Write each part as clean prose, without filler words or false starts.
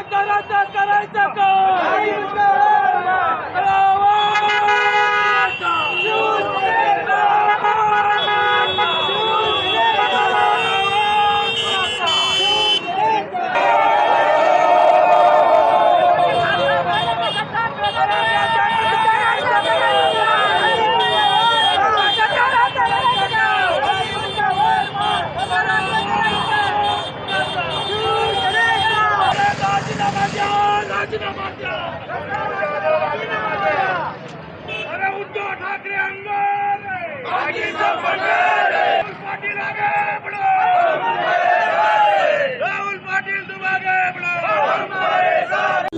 गद्दाराचा करायचं काय? अरे उद्धव ठाकरे अंगार पाटील आगे बढ़ो, राहुल पाटील तुम आगे बढ़ो।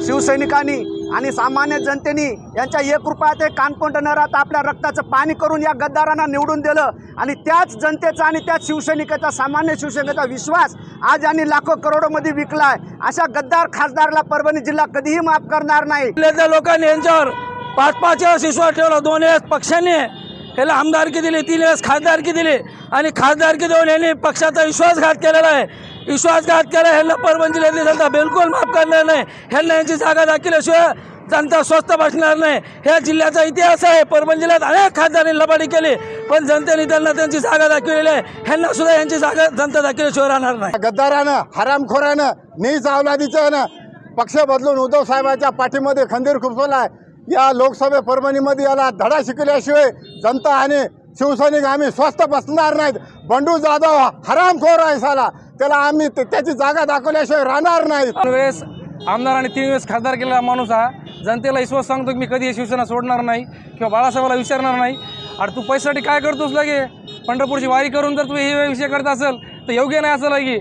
शिवसैनिकांनी आणि सामान्य जनतेने यांच्या एक रुपया ते कानकोंड न राहता आपल्या रक्ताचं पाणी करून या गद्दारांना निवडून दिलं आणि त्याच जनतेचा आणि त्याच शिवसैनिकाचा सामान्य शिवसैनिकाचा विश्वास आज यांनी लाखो करोडोमध्ये विकलाय। अशा गद्दार खासदाराला परभणी जिल्हा कधीही माफ करणार नाही। लोकांनी यांच्यावर 5-5 वेळेस विश्वास ठेवला, 2 वेळेस पक्षाने याला आमदारकी दिली, 3 वेळेस खासदारकी दिली आणि खासदारकी देऊन यांनी पक्षाचा विश्वासघात केलेला आहे। विश्वासघात केला ह्यांना परभणी जिल्ह्यातली जनता बिलकुल माफ करणार नाही। ह्यांना यांची जागा दाखवल्याशिवाय जनता स्वस्थ बसणार नाही। ह्या जिल्ह्याचा इतिहास आहे। परभणी जिल्ह्यात अनेक खासदारांनी लबाडी केली पण जनतेने त्यांना त्यांची जागा दाखवलेली आहे। ह्यांना सुद्धा यांची जागा जनता दाखवल्याशिवाय राहणार नाही। गद्दारानं, हरामखोरानं, नीच अवलादीच्यानं पक्ष बदलून उद्धव साहेबांच्या पाठीमध्ये खंजीर खुपसवलाय। या लोकसभे परभणीमध्ये याला धडा शिकल्याशिवाय जनता आणि शिवसैनिक आम्ही स्वस्थ बसणार नाहीत। बंडू जाधव हरामखोर आहे साला, त्याला आम्ही त्याची जागा दाखवल्याशिवाय राहणार नाही। 2 वेळेस आमदार आणि 3 वेळेस खासदार केलेला माणूस हा जनतेला विश्वास सांगतो की मी कधी शिवसेना सोडणार नाही किंवा बाळासाहेबाला विचारणार नाही। अरे तू पैशासाठी काय करतोस लगे? पंढरपूरची वारी करून जर तू हे विषय करत असेल तर योग्य नाही असं लगे।